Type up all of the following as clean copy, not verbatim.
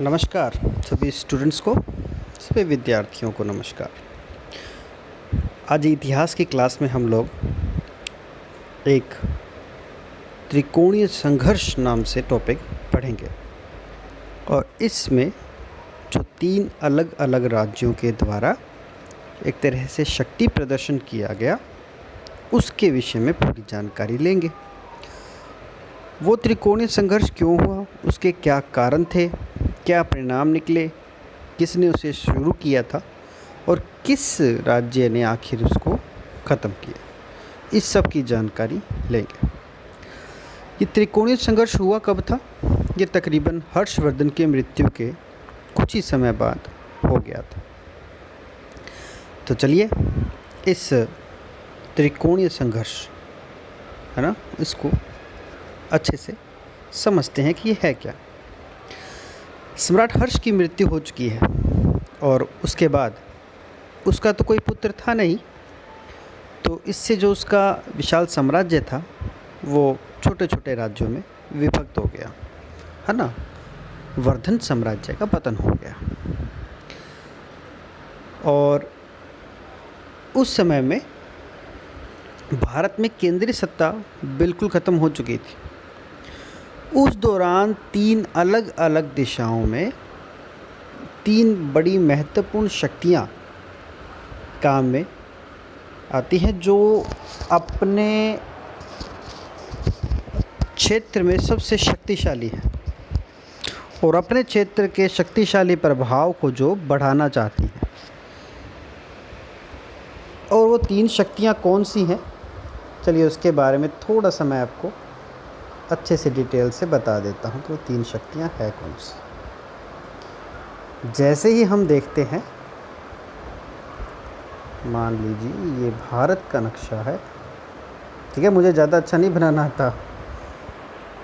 नमस्कार सभी स्टूडेंट्स को, सभी विद्यार्थियों को नमस्कार। आज इतिहास की क्लास में हम लोग एक त्रिकोणीय संघर्ष नाम से टॉपिक पढ़ेंगे और इसमें जो तीन अलग अलग राज्यों के द्वारा एक तरह से शक्ति प्रदर्शन किया गया उसके विषय में पूरी जानकारी लेंगे। वो त्रिकोणीय संघर्ष क्यों हुआ, उसके क्या कारण थे, क्या परिणाम निकले, किसने उसे शुरू किया था और किस राज्य ने आखिर उसको ख़त्म किया, इस सब की जानकारी लेंगे। ये त्रिकोणीय संघर्ष हुआ कब था? ये तकरीबन हर्षवर्धन की मृत्यु के कुछ ही समय बाद हो गया था। तो चलिए इस त्रिकोणीय संघर्ष है ना, इसको अच्छे से समझते हैं कि ये है क्या। सम्राट हर्ष की मृत्यु हो चुकी है और उसके बाद उसका तो कोई पुत्र था नहीं, तो इससे जो उसका विशाल साम्राज्य था वो छोटे छोटे राज्यों में विभक्त हो गया, है ना। वर्धन साम्राज्य का पतन हो गया और उस समय में भारत में केंद्रीय सत्ता बिल्कुल ख़त्म हो चुकी थी। उस दौरान तीन अलग अलग दिशाओं में तीन बड़ी महत्वपूर्ण शक्तियाँ काम में आती हैं, जो अपने क्षेत्र में सबसे शक्तिशाली हैं और अपने क्षेत्र के शक्तिशाली प्रभाव को जो बढ़ाना चाहती हैं। और वो तीन शक्तियाँ कौन सी हैं, चलिए उसके बारे में थोड़ा सा मैं आपको अच्छे से डिटेल से बता देता हूँ कि वो तीन शक्तियाँ हैं कौन सी। जैसे ही हम देखते हैं, मान लीजिए ये भारत का नक्शा है, ठीक है, मुझे ज़्यादा अच्छा नहीं बनाना था।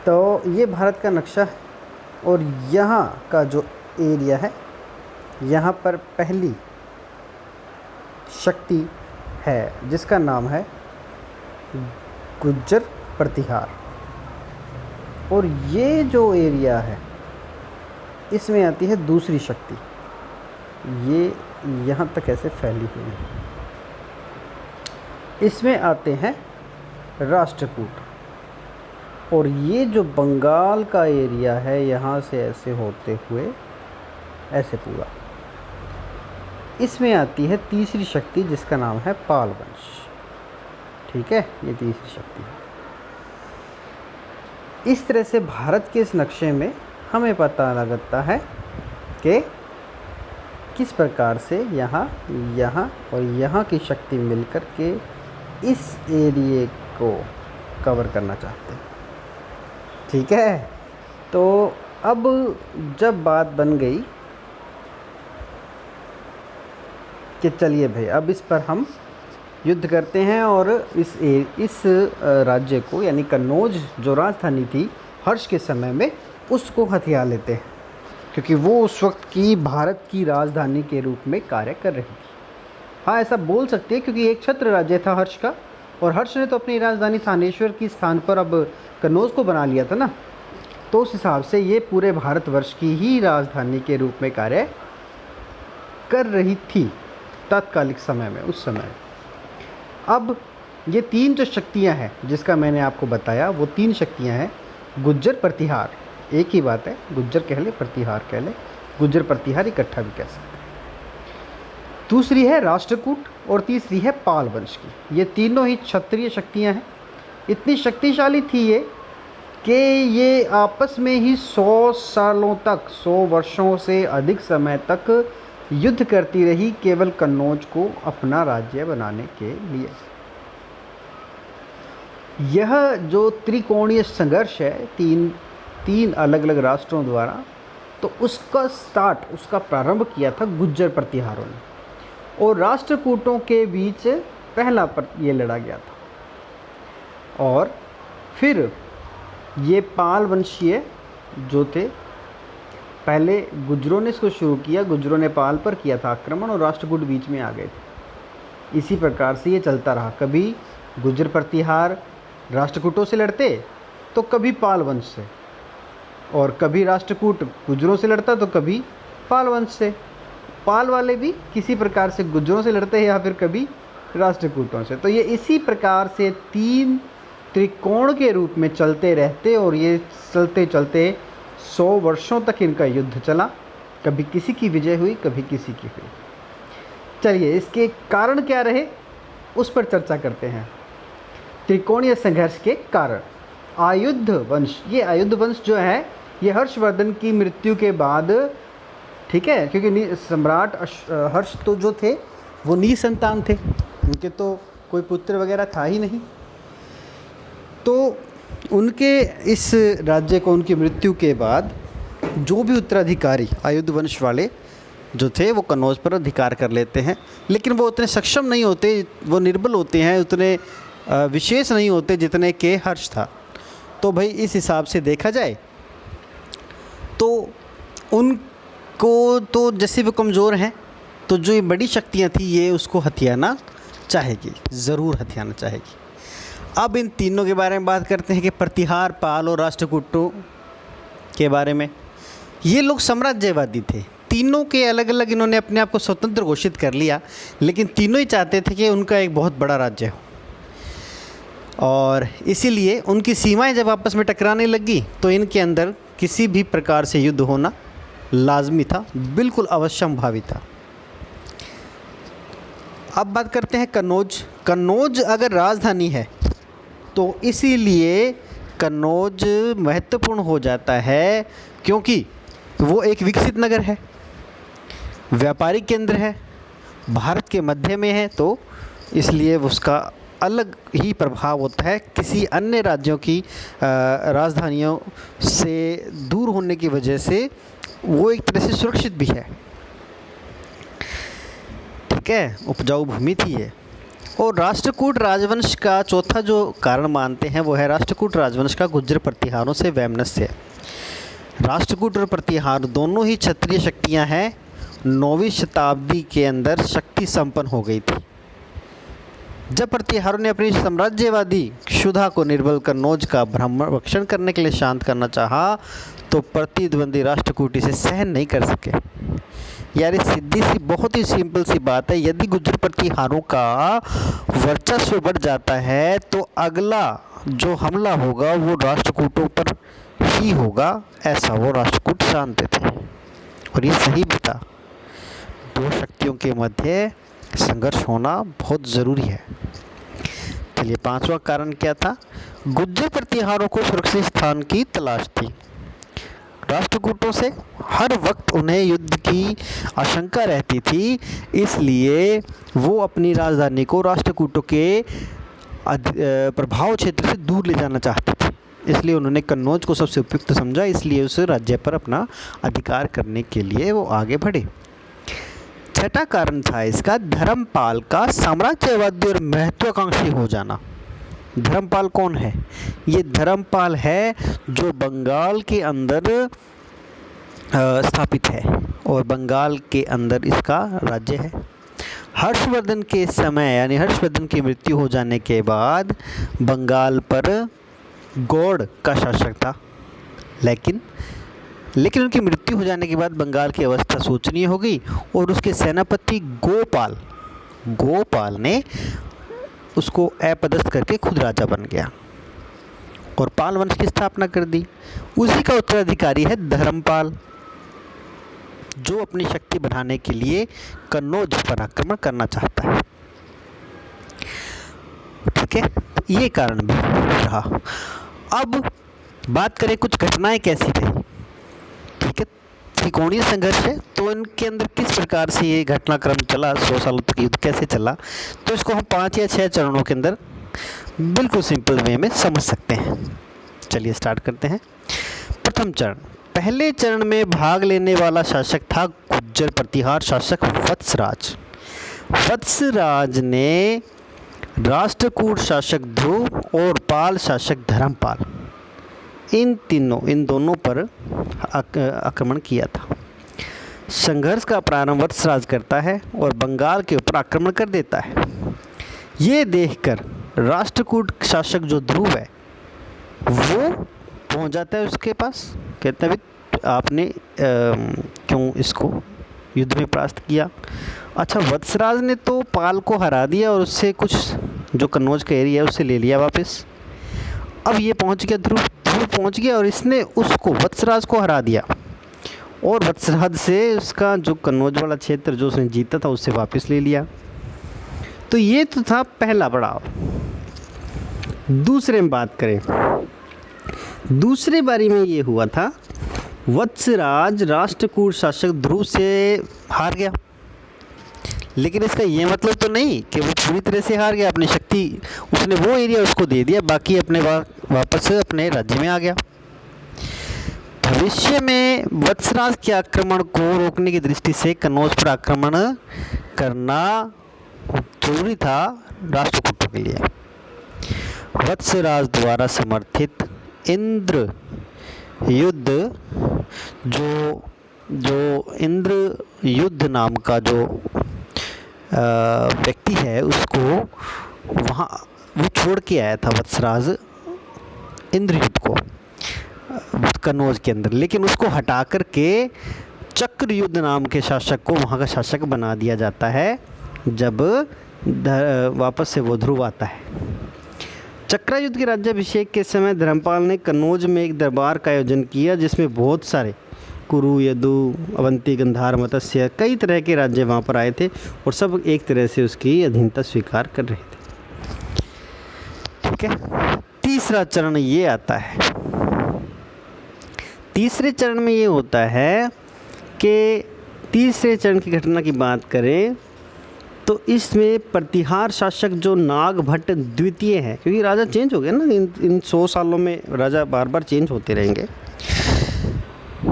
तो ये भारत का नक्शा है और यहाँ का जो एरिया है, यहाँ पर पहली शक्ति है जिसका नाम है गुज्जर प्रतिहार। और ये जो एरिया है इसमें आती है दूसरी शक्ति, ये यहाँ तक ऐसे फैली हुई है। इसमें आते हैं राष्ट्रकूट और ये जो बंगाल का एरिया है यहाँ से ऐसे होते हुए ऐसे पूरा, इसमें आती है तीसरी शक्ति जिसका नाम है पाल वंश। ठीक है, ये तीसरी शक्ति है। इस तरह से भारत के इस नक्शे में हमें पता लगता है कि किस प्रकार से यहाँ और यहाँ की शक्ति मिलकर के इस एरिए को कवर करना चाहते हैं। ठीक है, तो अब जब बात बन गई कि चलिए भाई अब इस पर हम युद्ध करते हैं और इस राज्य को, यानी कन्नौज जो राजधानी थी हर्ष के समय में, उसको हथिया लेते हैं, क्योंकि वो उस वक्त की भारत की राजधानी के रूप में कार्य कर रही थी। हाँ, ऐसा बोल सकते हैं क्योंकि एक छत्र राज्य था हर्ष का, और हर्ष ने तो अपनी राजधानी थानेश्वर की स्थान पर अब कन्नौज को बना लिया था ना, तो उस हिसाब से ये पूरे भारतवर्ष की ही राजधानी के रूप में कार्य कर रही थी तात्कालिक समय में, उस समय। अब ये तीन जो शक्तियां हैं जिसका मैंने आपको बताया, वो तीन शक्तियां हैं गुज्जर प्रतिहार, एक ही बात है, गुज्जर कह ले प्रतिहार कह ले, गुज्जर प्रतिहार इकट्ठा भी कह सकते हैं। दूसरी है राष्ट्रकूट और तीसरी है पाल वंश की। ये तीनों ही क्षत्रिय शक्तियां हैं। इतनी शक्तिशाली थी ये कि ये आपस में ही 100 सालों तक, 100 वर्षों से अधिक समय तक युद्ध करती रही, केवल कन्नौज को अपना राज्य बनाने के लिए। यह जो त्रिकोणीय संघर्ष है तीन अलग अलग राष्ट्रों द्वारा, तो उसका प्रारंभ किया था गुज्जर प्रतिहारों ने, और राष्ट्रकूटों के बीच पहला ये लड़ा गया था। और फिर ये पाल वंशीय जो थे, पहले गुज्जरों ने इसको शुरू किया, गुज्जरों ने पाल पर किया था आक्रमण और राष्ट्रकूट बीच में आ गए थे। इसी प्रकार से ये चलता रहा, कभी गुज्जर प्रतिहार राष्ट्रकूटों से लड़ते तो कभी पाल वंश से। और कभी राष्ट्रकूट गुर्जरों से लड़ता तो कभी पाल वंश से। पाल वाले भी किसी प्रकार से गुर्जरों से लड़ते हैं या फिर कभी राष्ट्रकूटों से। तो ये इसी प्रकार से 3 त्रिकोण के रूप में चलते रहते और ये चलते चलते 100 वर्षों तक इनका युद्ध चला। कभी किसी की विजय हुई, कभी किसी की हुई। चलिए इसके कारण क्या रहे उस पर चर्चा करते हैं। त्रिकोणीय संघर्ष के कारण आयुध वंश, ये आयुध वंश जो है ये हर्षवर्धन की मृत्यु के बाद, ठीक है, क्योंकि सम्राट हर्ष तो जो थे वो निसंतान थे, उनके तो कोई पुत्र वगैरह था ही नहीं। तो उनके इस राज्य को उनकी मृत्यु के बाद जो भी उत्तराधिकारी आयुध वंश वाले जो थे वो कन्नौज पर अधिकार कर लेते हैं, लेकिन वो उतने सक्षम नहीं होते, वो निर्बल होते हैं, उतने विशेष नहीं होते जितने के हर्ष था। तो भाई इस हिसाब से देखा जाए तो उनको तो जैसे वो कमज़ोर हैं तो जो ये बड़ी शक्तियाँ थी ये उसको हथियाना चाहेगी, ज़रूर हथियाना चाहेगी। अब इन तीनों के बारे में बात करते हैं कि प्रतिहार, पाल और राष्ट्रकूटों के बारे में। ये लोग साम्राज्यवादी थे, तीनों के अलग अलग इन्होंने अपने आप को स्वतंत्र घोषित कर लिया, लेकिन तीनों ही चाहते थे कि उनका एक बहुत बड़ा राज्य हो। और इसीलिए उनकी सीमाएं जब आपस में टकराने लगी तो इनके अंदर किसी भी प्रकार से युद्ध होना लाजमी था, बिल्कुल अवश्यंभावी था। अब बात करते हैं कन्नौज। कन्नौज अगर राजधानी है तो इसीलिए कन्नौज महत्वपूर्ण हो जाता है, क्योंकि वो एक विकसित नगर है, व्यापारिक केंद्र है, भारत के मध्य में है, तो इसलिए उसका अलग ही प्रभाव होता है। किसी अन्य राज्यों की राजधानियों से दूर होने की वजह से वो एक तरह से सुरक्षित भी है, ठीक है, उपजाऊ भूमि थी ये। और राष्ट्रकूट राजवंश का चौथा जो कारण मानते हैं वो है राष्ट्रकूट राजवंश का गुर्जर प्रतिहारों से वैमनस्य। राष्ट्रकूट और प्रतिहार दोनों ही क्षत्रिय शक्तियां हैं, 9वीं शताब्दी के अंदर शक्ति संपन्न हो गई थी। जब प्रतिहारों ने अपनी साम्राज्यवादी क्षुधा को निर्बल कन्नौज का भक्षण करने के लिए शांत करना चाहा तो प्रतिद्वंदी राष्ट्रकूट इसे सहन नहीं कर सके। यार ये सीधी सी बहुत ही सिंपल सी बात है, यदि गुर्जर प्रतिहारों का वर्चस्व बढ़ जाता है तो अगला जो हमला होगा वो राष्ट्रकूटों पर ही होगा, ऐसा वो राष्ट्रकूट जानते थे और ये सही भी था। दो शक्तियों के मध्य संघर्ष होना बहुत ज़रूरी है। चलिए 5वां कारण क्या था? गुर्जर प्रतिहारों को सुरक्षित स्थान की तलाश थी। राष्ट्रकूटों से हर वक्त उन्हें युद्ध की आशंका रहती थी, इसलिए वो अपनी राजधानी को राष्ट्रकूटों के प्रभाव क्षेत्र से दूर ले जाना चाहते थे। इसलिए उन्होंने कन्नौज को सबसे उपयुक्त समझा, इसलिए उस राज्य पर अपना अधिकार करने के लिए वो आगे बढ़े। छठा कारण था इसका धर्मपाल का साम्राज्यवादी और महत्वाकांक्षी हो जाना। धर्मपाल कौन है? ये धर्मपाल है जो बंगाल के अंदर स्थापित है और बंगाल के अंदर इसका राज्य है। हर्षवर्धन के समय यानी हर्षवर्धन की मृत्यु हो जाने के बाद बंगाल पर गौड़ का शासक था, लेकिन उनकी मृत्यु हो जाने के बाद बंगाल की अवस्था शोचनीय हो गई और उसके सेनापति गोपाल ने उसको अपदस्थ करके खुद राजा बन गया और पाल वंश की स्थापना कर दी। उसी का उत्तराधिकारी है धर्मपाल, जो अपनी शक्ति बढ़ाने के लिए कन्नौज पर आक्रमण करना चाहता है। ठीक है, ये कारण भी रहा। अब बात करें कुछ घटनाएं कैसी रही। ठीक है, त्रिकोणीय संघर्ष है तो इनके अंदर किस प्रकार से ये घटनाक्रम चला, 100 सालों तक युद्ध कैसे चला, तो इसको हम 5 या 6 चरणों के अंदर बिल्कुल सिंपल वे में समझ सकते हैं। चलिए स्टार्ट करते हैं। प्रथम चरण, पहले चरण में भाग लेने वाला शासक था गुर्जर प्रतिहार शासक वत्सराज। वत्सराज ने राष्ट्रकूट शासक ध्रुव और पाल शासक धर्मपाल, इन दोनों पर आक्रमण किया था। संघर्ष का प्रारंभ वत्सराज करता है और बंगाल के ऊपर आक्रमण कर देता है। ये देखकर राष्ट्रकूट शासक जो ध्रुव है वो पहुंच जाता है उसके पास, कहते हैं भी आपने क्यों इसको युद्ध में परास्त किया। अच्छा, वत्सराज ने तो पाल को हरा दिया और उससे कुछ जो कन्नौज का एरिया है उससे ले लिया वापस। अब ये पहुंच गया ध्रुव, ध्रुव पहुंच गया और इसने उसको वत्सराज को हरा दिया और वत्सराज से उसका जो कन्नौज वाला क्षेत्र जो उसने जीता था उससे वापस ले लिया। तो ये तो था पहला पड़ाव। दूसरे में बात करें, दूसरी बारी में ये हुआ था, वत्सराज राष्ट्रकूट शासक ध्रुव से हार गया, लेकिन इसका ये मतलब तो नहीं कि वो पूरी तरह से हार गया। अपनी शक्ति उसने वो एरिया उसको दे दिया, बाकी अपने वापस अपने राज्य में आ गया। भविष्य में वत्सराज के आक्रमण को रोकने की दृष्टि से कन्नौज पर आक्रमण करना जरूरी था राष्ट्रकूटों के लिए। वत्सराज द्वारा समर्थित इंद्र युद्ध जो इंद्र युद्ध नाम का जो व्यक्ति है उसको वहाँ वो छोड़ के आया था वत्सराज इंद्र युद्ध को कन्नौज के अंदर, लेकिन उसको हटा कर के चक्र युद्ध नाम के शासक को वहाँ का शासक बना दिया जाता है जब वापस से वो ध्रुव आता है। चक्रायुद्ध के राज्याभिषेक के समय धर्मपाल ने कन्नौज में एक दरबार का आयोजन किया जिसमें बहुत सारे कुरु, यदु, अवंती, गंधार, मत्स्य कई तरह के राज्य वहाँ पर आए थे और सब एक तरह से उसकी अधीनता स्वीकार कर रहे थे। ठीक है, तीसरा चरण ये आता है। तीसरे चरण में ये होता है कि तीसरे चरण की घटना की बात करें तो इसमें प्रतिहार शासक जो नागभट्ट द्वितीय है, क्योंकि राजा चेंज हो गए ना, इन 100 सालों में राजा बार बार चेंज होते रहेंगे।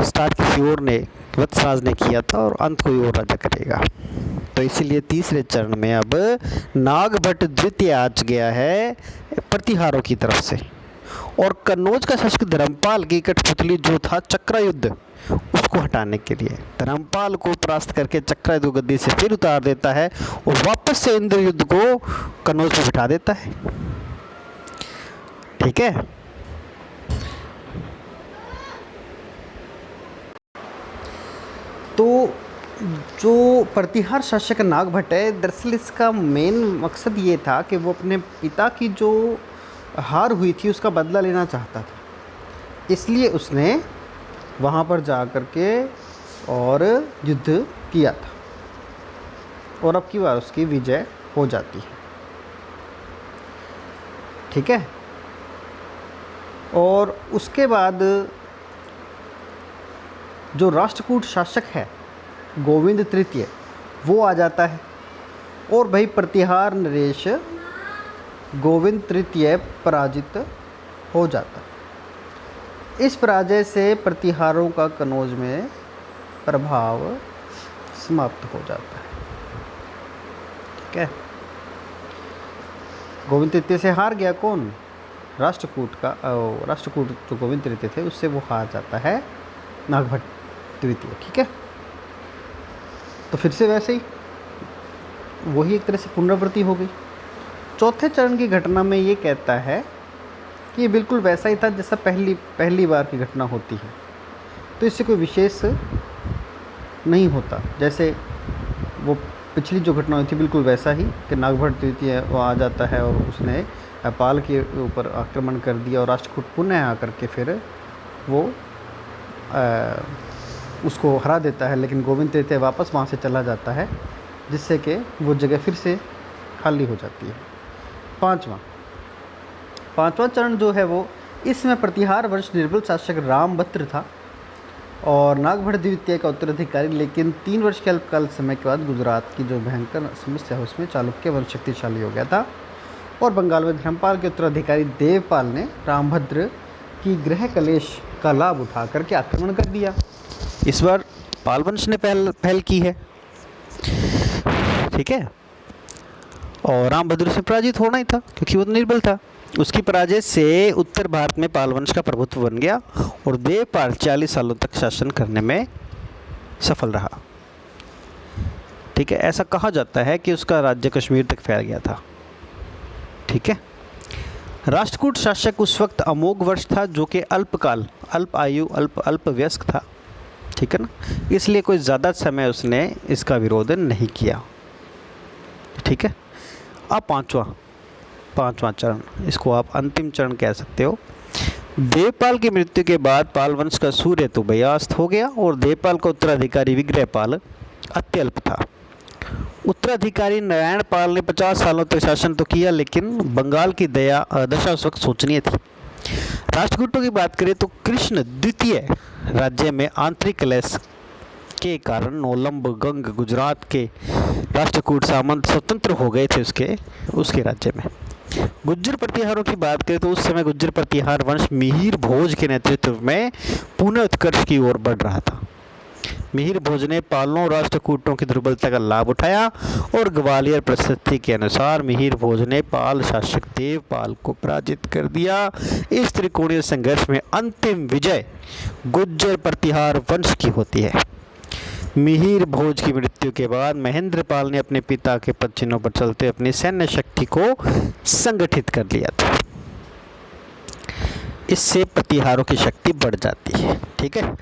स्टार्ट किसी और ने वत्सराज ने किया था और अंत कोई और राजा करेगा, तो इसीलिए तीसरे चरण में अब नागभट्ट द्वितीय आ गया है प्रतिहारों की तरफ से। और कन्नौज का शासक धर्मपाल की कठपुतली जो था चक्रायुद्ध उसको हटाने के लिए धर्मपाल को परास्त करके चक्रायुद्ध को गद्दी से फिर उतार देता है और वापस से इंद्र युद्ध को कन्नौज में बिठा देता है। ठीक है, तो जो प्रतिहार शासक नागभट्ट है, दरअसल इसका मेन मकसद ये था कि वो अपने पिता की जो हार हुई थी उसका बदला लेना चाहता था, इसलिए उसने वहाँ पर जा कर के और युद्ध किया था और अब की बार उसकी विजय हो जाती है। ठीक है, और उसके बाद जो राष्ट्रकूट शासक है गोविंद तृतीय वो आ जाता है और भाई प्रतिहार नरेश गोविंद तृतीय पराजित हो जाता है। इस पराजय से प्रतिहारों का कन्नौज में प्रभाव समाप्त हो जाता है। ठीक है, गोविंद तृतीय से हार गया कौन? राष्ट्रकूट का राष्ट्रकूट जो गोविंद तृतीय थे उससे वो हार जाता है नागभट्ट द्वितीय। ठीक है, तो फिर से वैसे ही वही एक तरह से पुनरावृत्ति हो गई। चौथे चरण की घटना में ये कहता है कि ये बिल्कुल वैसा ही था जैसा पहली बार की घटना होती है, तो इससे कोई विशेष नहीं होता। जैसे वो पिछली जो घटना हुई थी बिल्कुल वैसा ही कि नागभट्ट द्वितीय वो आ जाता है और उसने पाल के ऊपर आक्रमण कर दिया और राष्ट्रकूट पुनः आकर के फिर वो उसको हरा देता है, लेकिन गोविंद तृतीय वापस वहाँ से चला जाता है जिससे कि वो जगह फिर से खाली हो जाती है। पांचवा चरण जो है वो इसमें प्रतिहार वंश निर्बल शासक रामभद्र था और नागभट्ट द्वितीय का उत्तराधिकारी, लेकिन 3 वर्ष के अल्पकाल समय के बाद गुजरात की जो भयंकर समस्या है उसमें चालुक्य वंश शक्तिशाली हो गया था और बंगाल में धर्मपाल के उत्तराधिकारी देवपाल ने रामभद्र की गृह कलेश का लाभ उठा करके आक्रमण कर दिया। इस बार पाल वंश ने पहल की है। ठीक है, और रामभद्र से पराजित होना ही था क्योंकि वो निर्बल था। उसकी पराजय से उत्तर भारत में पाल वंश का प्रभुत्व बन गया और देवपाल 40 सालों तक शासन करने में सफल रहा। ठीक है, ऐसा कहा जाता है कि उसका राज्य कश्मीर तक फैल गया था। ठीक है, राष्ट्रकूट शासक उस वक्त अमोघ वर्ष था, जो कि अल्पकाल, अल्प आयु, अल्प वयस्क था, ठीक है ना, इसलिए कोई ज़्यादा समय उसने इसका विरोध नहीं किया, ठीक है। अब पांचवा चरण, इसको आप अंतिम चरण कह सकते हो। देवपाल की मृत्यु के बाद पाल वंश का सूर्य तो अस्त हो गया और देवपाल का उत्तराधिकारी विग्रहपाल अत्यल्प था। उत्तराधिकारी नारायण पाल ने 50 सालों तक शासन तो किया, लेकिन बंगाल की दशा उस वक्त शोचनीय थी। राष्ट्रकूटों की बात करें तो कृष्ण द्वितीय राज्य में आंतरिक कलह के कारण नोलंब गंग गुजरात के राष्ट्रकूट सामंत स्वतंत्र हो गए थे उसके राज्य में। गुज्जर प्रतिहारों की बात करें तो उस समय गुज्जर प्रतिहार वंश मिहिर भोज के नेतृत्व में पुनः उत्कर्ष की ओर बढ़ रहा था। मिहिर भोज ने पालों राष्ट्रकूटों की दुर्बलता का लाभ उठाया और ग्वालियर प्रसिद्धि के अनुसार मिहिर भोज ने पाल शासक देवपाल को पराजित कर दिया। इस त्रिकोणीय संघर्ष में अंतिम विजय गुज्जर प्रतिहार वंश की होती है। मिहिर भोज की मृत्यु के बाद महेंद्रपाल ने अपने पिता के पद चिन्हों पर चलते अपनी सैन्य शक्ति को संगठित कर लिया था। इससे प्रतिहारों की शक्ति बढ़ जाती है, ठीक है।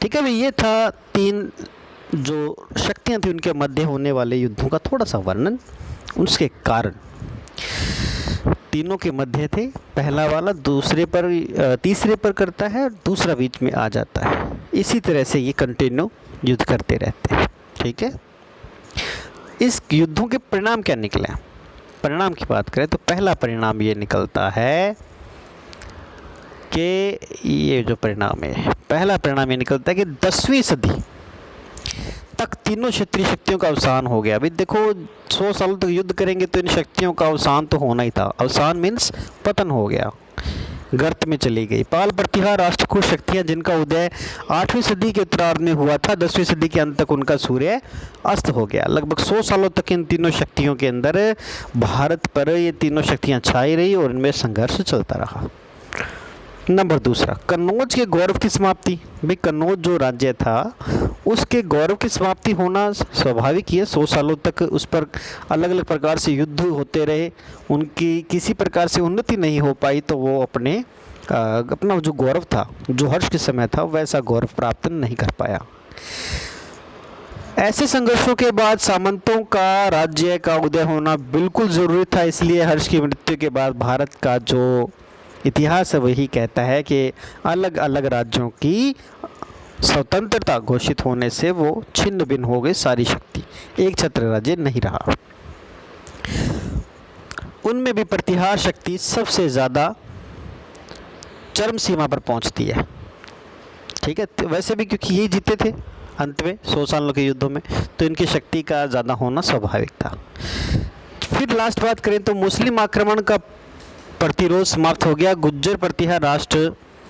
ठीक है भाई, ये था 3 जो शक्तियां थी उनके मध्य होने वाले युद्धों का थोड़ा सा वर्णन, उसके कारण। तीनों के मध्य थे, पहला वाला तीसरे पर करता है और दूसरा बीच में आ जाता है। इसी तरह से ये कंटिन्यू युद्ध करते रहते हैं, ठीक है। इस युद्धों के परिणाम क्या निकले? परिणाम की बात करें तो पहला परिणाम ये निकलता है कि पहला परिणाम ये निकलता है कि 10वीं सदी तक तीनों क्षेत्रीय शक्तियों का अवसान हो गया। अभी देखो 100 सालों तक युद्ध करेंगे तो इन शक्तियों का अवसान तो होना ही था। अवसान मीन्स पतन हो गया, गर्त में चली गई। पाल प्रतिहार राष्ट्रकूट शक्तियां जिनका उदय 8वीं सदी के उत्तरार्ध में हुआ था, 10वीं सदी के अंत तक उनका सूर्य अस्त हो गया। लगभग 100 सालों तक इन तीनों शक्तियों के अंदर भारत पर ये तीनों शक्तियां छाई रही और इनमें संघर्ष चलता रहा। नंबर दूसरा, कन्नौज के गौरव की समाप्ति। भाई कन्नौज जो राज्य था उसके गौरव की समाप्ति होना स्वाभाविक ही है। 100 सालों तक उस पर अलग अलग प्रकार से युद्ध होते रहे, उनकी किसी प्रकार से उन्नति नहीं हो पाई, तो वो अपना जो गौरव था, जो हर्ष के समय था, वैसा गौरव प्राप्त नहीं कर पाया। ऐसे संघर्षों के बाद सामंतों का राज्य का उदय होना बिल्कुल ज़रूरी था। इसलिए हर्ष की मृत्यु के बाद भारत का जो इतिहास है वही कहता है कि अलग अलग राज्यों की स्वतंत्रता घोषित होने से वो छिन्न भिन्न हो गई सारी शक्ति, एक छत्र राज्य नहीं रहा। उनमें भी प्रतिहार शक्ति सबसे ज़्यादा चरम सीमा पर पहुंचती है, ठीक है। तो वैसे भी क्योंकि ये जीते थे अंत में 100 सालों के युद्धों में, तो इनकी शक्ति का ज़्यादा होना स्वाभाविक था। फिर लास्ट बात करें तो मुस्लिम आक्रमण का प्रतिरोध समाप्त हो गया। गुज्जर प्रतिहार राष्ट्र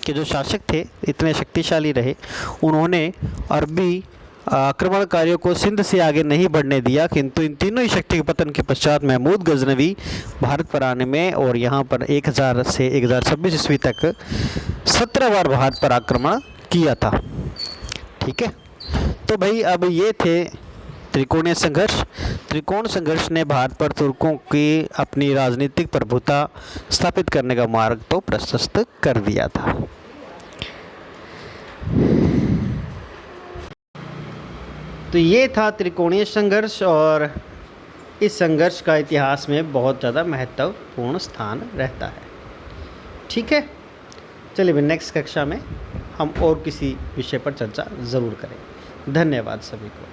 के जो शासक थे इतने शक्तिशाली रहे, उन्होंने अरबी आक्रमणकारियों को सिंध से आगे नहीं बढ़ने दिया, किंतु इन तीनों ही शक्ति के पतन के पश्चात महमूद गजनवी भारत पर आने में और यहाँ पर 1000 से 1026 ईस्वी तक 17 बार भारत पर आक्रमण किया था, ठीक है। तो भाई अब ये थे त्रिकोणीय संघर्ष। त्रिकोण संघर्ष ने भारत पर तुर्कों की अपनी राजनीतिक प्रभुता स्थापित करने का मार्ग तो प्रशस्त कर दिया था। तो ये था त्रिकोणीय संघर्ष और इस संघर्ष का इतिहास में बहुत ज़्यादा महत्वपूर्ण स्थान रहता है, ठीक है। चलिए नेक्स्ट कक्षा में हम और किसी विषय पर चर्चा ज़रूर करें। धन्यवाद सभी को।